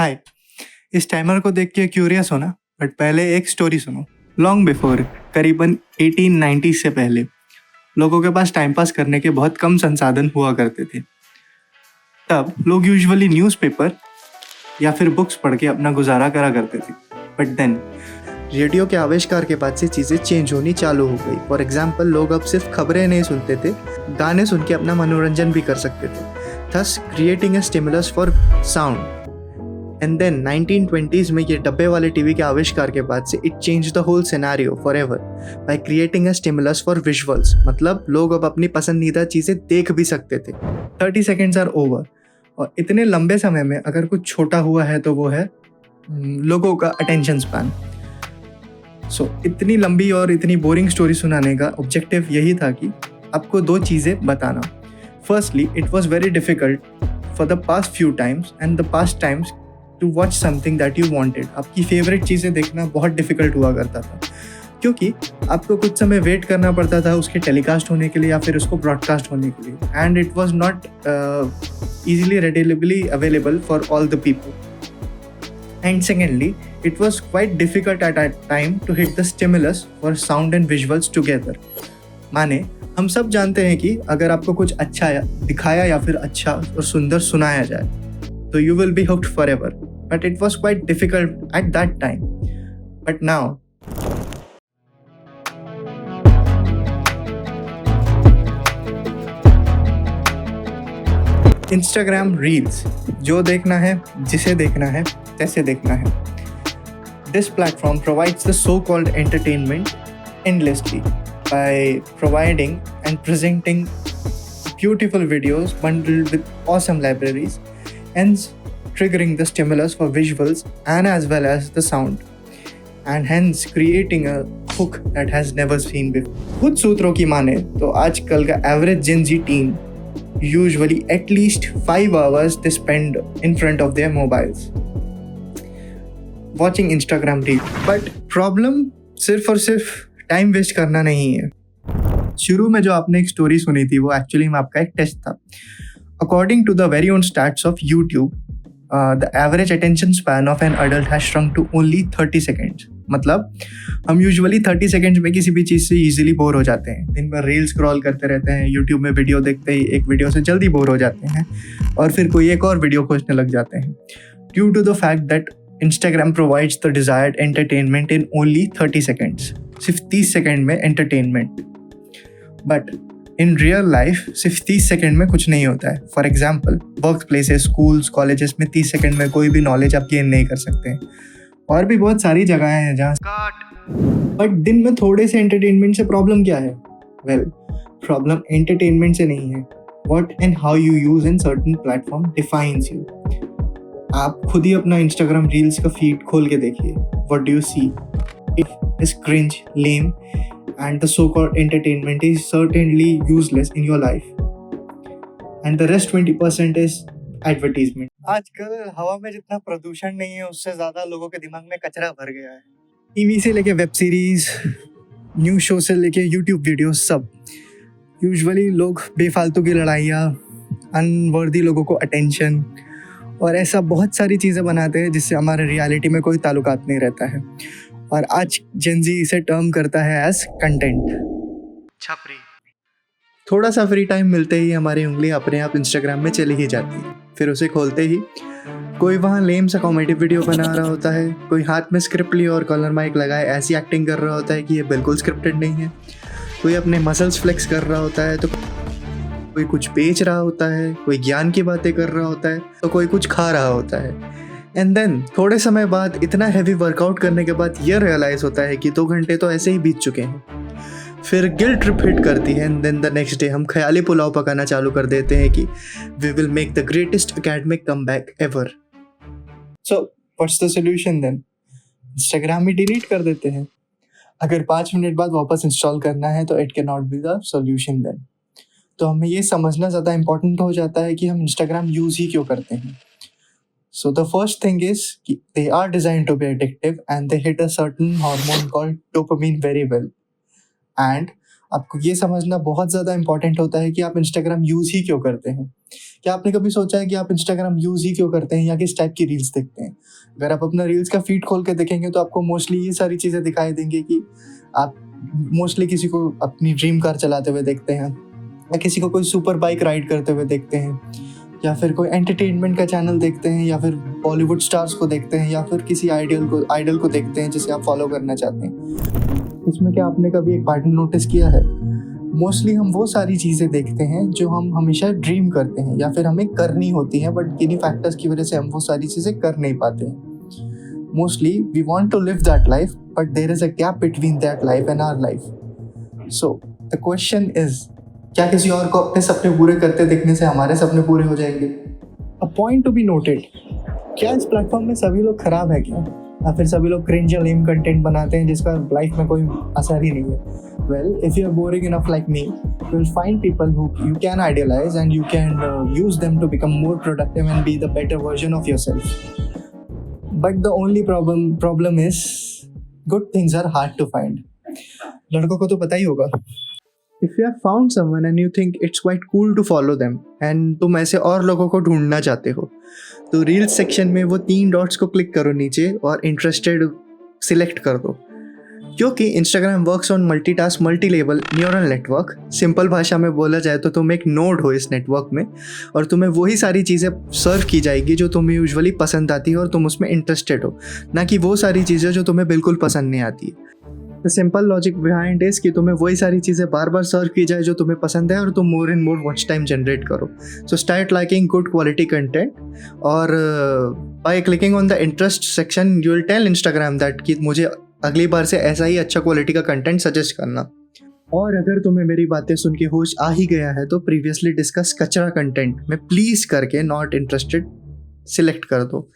हाय। इस टाइमर को देख के क्यूरियस हो ना, बट पहले एक स्टोरी सुनो। लॉन्ग बिफोर, करीबन 1890 से पहले लोगों के पास टाइम पास करने के बहुत कम संसाधन हुआ करते थे। तब लोग यूजुअली न्यूज़पेपर या फिर बुक्स पढ़ के अपना गुजारा करा करते थे। बट देन रेडियो के आविष्कार के बाद से चीज़ें चेंज होनी चालू हो गई। फॉर एग्जाम्पल, लोग अब सिर्फ खबरें नहीं सुनते थे, गाने सुन के अपना मनोरंजन भी कर सकते थे, thus creating a stimulus for sound. And then 1920s में ये डब्बे वाले टीवी के आविष्कार के बाद से it change the whole scenario forever by creating a stimulus for visuals. मतलब लोग अब अपनी पसंदीदा चीज़ें देख भी सकते थे। 30 सेकेंड्स आर ओवर। और इतने लंबे समय में अगर कुछ छोटा हुआ है तो वो है लोगों का अटेंशन स्पैन। सो इतनी लंबी और इतनी बोरिंग स्टोरी सुनाने का ऑब्जेक्टिव यही था कि आपको दो चीज़ें बताना। Firstly, it was very difficult for the past few times and the past times to watch something that you wanted. आपकी फेवरेट चीज़ें देखना बहुत डिफिकल्ट हुआ करता था, क्योंकि आपको कुछ समय वेट करना पड़ता था उसके टेलीकास्ट होने के लिए या फिर उसको ब्रॉडकास्ट होने के लिए। And it was not easily readily available for all the people. And secondly, it was quite difficult at that time to hit the stimulus for sound and visuals together. माने हम सब जानते हैं कि अगर आपको कुछ अच्छा दिखाया या फिर अच्छा और सुंदर सुनाया जाए तो you will be hooked forever. But it was quite difficult at that time. But now Instagram reels, जो देखना है, जिसे देखना है, कैसे देखना है। This platform provides the so-called entertainment endlessly by providing and presenting beautiful videos bundled with awesome libraries, hence triggering the stimulus for visuals and as well as the sound, and hence creating a hook that has never seen before. कुछ सूत्रों की माने तो आजकल का average Gen Z tin usually at least 5 hours they spend in front of their mobiles watching Instagram reels. But problem सिर्फ और सिर्फ टाइम वेस्ट करना नहीं है। शुरू में जो आपने एक स्टोरी सुनी थी वो एक्चुअली में आपका एक टेस्ट था। According to the very own stats of YouTube, the average attention span of an adult has shrunk to only 30 seconds. मतलब हम यूजुअली 30 सेकेंड्स में किसी भी चीज़ से ईजिली बोर हो जाते हैं। दिन भर रील स्क्रॉल करते रहते हैं, यूट्यूब में वीडियो देखते ही एक वीडियो से जल्दी बोर हो जाते हैं और फिर कोई एक और वीडियो खोजने लग जाते हैं, due to the fact that Instagram provides the desired entertainment in only 30 seconds. सिर्फ 30 सेकेंड में entertainment. But in real life सिर्फ 30 सेकेंड में कुछ नहीं होता है। For example, work places, schools, colleges में 30 सेकेंड में कोई भी नॉलेज आप गेन नहीं कर सकते हैं। और भी बहुत सारी जगहें हैं जहाँ बट दिन में थोड़े से एंटरटेनमेंट से प्रॉब्लम क्या है? वेल, प्रॉब्लम एंटरटेनमेंट से नहीं है। What and how you use in certain platform defines you. आप खुद ही अपना इंस्टाग्राम रील्स का फीड खोल के देखिए। What do you see? It is cringe, lame and the so-called entertainment is certainly useless in your life, and the rest 20% is advertisement. आजकल हवा में जितना प्रदूषण नहीं है उससे ज़्यादा लोगों के दिमाग में कचरा भर गया है। टीवी से लेके वेब सीरीज, न्यूज़ शो से लेके यूट्यूब वीडियो, सब यूजुअली लोग बेफालतू की लड़ाइयाँ, अनवर्दी लोगों को अटेंशन और ऐसा बहुत सारी चीज़ें बनाते हैं जिससे हमारे रियलिटी में कोई ताल्लुकात नहीं रहता है। और आज जेन ज़ी इसे टर्म करता है एज कंटेंट, छपरी। थोड़ा सा फ्री टाइम मिलते ही हमारी उंगली अपने आप इंस्टाग्राम में चली ही जाती है। फिर उसे खोलते ही कोई वहाँ लेम सा कॉमेडी वीडियो बना रहा होता है, कोई हाथ में स्क्रिप्ट लिए और कॉलर माइक लगाए ऐसी एक्टिंग कर रहा होता है कि ये बिल्कुल स्क्रिप्टेड नहीं है, कोई अपने मसल्स फ्लेक्स कर रहा होता है, तो कोई कुछ बेच रहा होता है, कोई ज्ञान की बातें कर रहा होता है, तो कोई कुछ खा रहा होता है। एंड देन थोड़े समय बाद इतना हैवी वर्कआउट करने के बाद ये रियलाइज़ होता है कि 2 घंटे तो ऐसे ही बीत चुके हैं। फिर गिल्ट ट्रिप हिट करती है and then the next day हम ख्याली पुलाव पकाना चालू कर देते हैं कि we will make the greatest academic comeback ever. So what's the solution then? Instagram ही डिलीट कर देते हैं। अगर 5 मिनट बाद वापस इंस्टॉल करना है तो it can not be the solution then. तो हमें ये समझना ज़्यादा इंपॉर्टेंट हो जाता है कि हम इंस्टाग्राम यूज़ ही क्यों करते हैं। So the first thing is they are designed to be addictive and they hit a certain hormone called dopamine very well. And आपको ये समझना बहुत ज़्यादा इम्पॉर्टेंट होता है कि आप इंस्टाग्राम यूज़ ही क्यों करते हैं। क्या आपने कभी सोचा है कि आप इंस्टाग्राम यूज़ ही क्यों करते हैं या किस टाइप की रील्स देखते हैं? अगर आप अपना रील्स का फीड खोल के देखेंगे तो आपको मोस्टली ये सारी चीज़ें दिखाई देंगी कि आप मोस्टली किसी को अपनी ड्रीम कार चलाते हुए देखते हैं, या किसी को कोई सुपर बाइक राइड करते हुए देखते हैं, या फिर कोई एंटरटेनमेंट का चैनल देखते हैं, या फिर बॉलीवुड स्टार्स को देखते हैं, या फिर किसी आइडल को देखते हैं जिसे आप फॉलो करना चाहते हैं। इसमें क्या आपने कभी एक पैटर्न नोटिस किया है? मोस्टली हम वो सारी चीज़ें देखते हैं जो हम हमेशा ड्रीम करते हैं या फिर हमें करनी होती हैं, बट किन्हीं फैक्टर्स की वजह से हम वो सारी चीज़ें कर नहीं पाते हैं। Mostly we want to live that life, but there is a gap between that life and our life. So the question is, क्या किसी और को अपने सपने पूरे करते देखने से हमारे सपने पूरे हो जाएंगे? A point to be noted, क्या इस प्लेटफॉर्म में सभी लोग खराब है क्या, या फिर सभी लोग क्रिंज या लेम कंटेंट बनाते हैं जिसका लाइफ में कोई असर ही नहीं है? Well, if you are boring enough like me, you will find people who you can idealize and you can use them to become more productive and be the better version of yourself. But the only problem is good things are hard to find. लड़कों को तो पता ही होगा। If you have found someone and you think it's quite cool to follow them and तुम ऐसे और लोगों को ढूंढना चाहते हो, तो रील्स सेक्शन में वो 3 डॉट्स को क्लिक करो नीचे और इंटरेस्टेड सिलेक्ट कर दो, क्योंकि Instagram works on multitask multi level neural network. Simple भाषा में बोला जाए तो तुम एक नोड हो इस नेटवर्क में, और तुम्हें वही सारी चीज़ें सर्व की जाएगी जो तुम्हें यूजुअली पसंद आती है और तुम उसमें इंटरेस्टेड हो, ना कि वो सारी चीज़ें जो तुम्हें बिल्कुल पसंद नहीं आती है। The simple logic behind is कि तुम्हें वही सारी चीज़ें बार बार सर्व की जाए जो तुम्हें पसंद है और तुम more and more watch time generate करो। So start liking good quality content, और by clicking on the interest section you will tell Instagram that कि मुझे अगली बार से ऐसा ही अच्छा क्वालिटी का कंटेंट सजेस्ट करना। और अगर तुम्हें मेरी बातें सुन के होश आ ही गया है तो प्रीवियसली डिस्कस कचरा कंटेंट में प्लीज़ करके नॉट इंटरेस्टेड सिलेक्ट कर दो।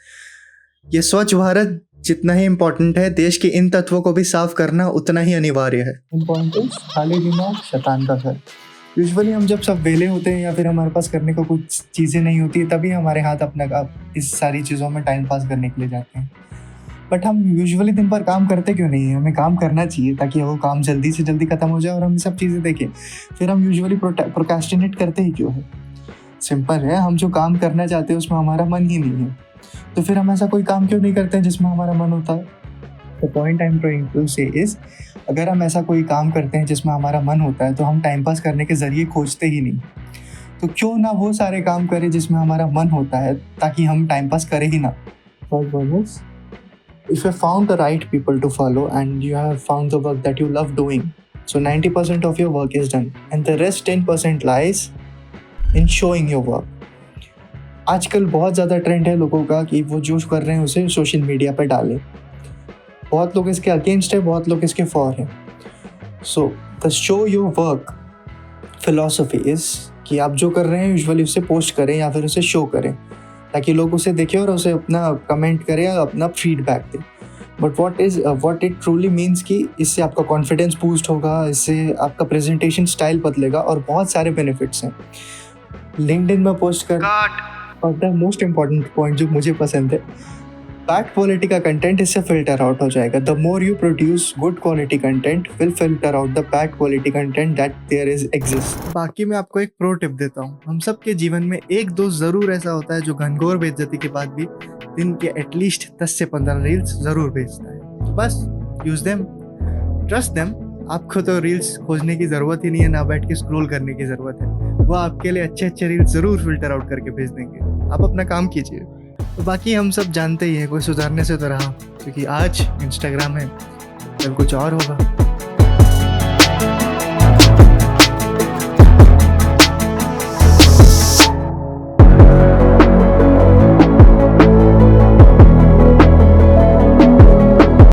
ये स्वच्छ भारत जितना ही इम्पोर्टेंट है, देश के इन तत्वों को भी साफ करना उतना ही अनिवार्य है। इम्पोर्टेंट खाली दिमाग शैतान का घर। यूजुअली हम जब सब वेले होते हैं या फिर हमारे पास करने को कुछ चीज़ें नहीं होती है, तभी हमारे हाथ अपना इस सारी चीज़ों में टाइम पास करने के लिए जाते हैं। बट हम यूजुअली दिन भर काम करते क्यों नहीं है? हमें काम करना चाहिए ताकि वो काम जल्दी से जल्दी ख़त्म हो जाए और हम सब चीज़ें देखें। फिर हम यूजुअली प्रोक्रेस्टिनेट करते ही क्यों है? सिंपल है, हम जो काम करना चाहते हैं उसमें हमारा मन ही नहीं है, तो फिर हम ऐसा कोई काम क्यों नहीं करते हैं जिसमें हमारा मन होता है? The point I am trying to say is, अगर हम ऐसा कोई काम करते हैं जिसमें हमारा मन होता है तो हम टाइम पास करने के ज़रिए खोजते ही नहीं। तो क्यों ना वो सारे काम करें जिसमें हमारा मन होता है, ताकि हम टाइम पास करें ही ना। If you have found the right people to follow and you have found the work that you love doing, so 90% of your work is done and the rest 10% lies in showing your work. आजकल बहुत ज़्यादा trend है लोगों का कि वो जो कर रहे हैं उसे सोशल मीडिया पर डालें। बहुत लोग इसके अगेंस्ट है, बहुत लोग इसके फॉर हैं। So the show your work philosophy is कि आप जो कर रहे हैं यूजुअली उसे पोस्ट करें या फिर उसे शो करें, ताकि लोग उसे देखें और उसे अपना कमेंट करें या अपना फीडबैक दें। But what it truly means कि इससे आपका कॉन्फिडेंस बूस्ट होगा, इससे आपका प्रेजेंटेशन स्टाइल बदलेगा और बहुत सारे बेनिफिट्स हैं। लिंक्डइन में पोस्ट कर, और द मोस्ट इम्पॉर्टेंट पॉइंट जो मुझे पसंद है, बैड क्वालिटी का कंटेंट इससे फिल्टर आउट हो जाएगा। The more you produce good quality content will filter out the bad quality content that there is exist. बाकी मैं आपको एक प्रो टिप देता हूँ, हम सब के जीवन में एक दोस्त ज़रूर ऐसा होता है जो घनघोर बेइज्जती के बाद भी दिन के एटलीस्ट 10 से 15 रील्स ज़रूर भेजता है। बस यूज देम, ट्रस्ट देम। आपको तो रील्स खोजने की ज़रूरत ही नहीं है, ना बैठ के स्क्रॉल करने की ज़रूरत है। वो आपके लिए अच्छे अच्छे रील्स ज़रूर फिल्टर आउट करके भेज देंगे। आप अपना काम कीजिए। तो बाकी हम सब जानते ही हैं, कोई सुधारने से तो रहा, क्योंकि आज इंस्टाग्राम है, कल कुछ और होगा।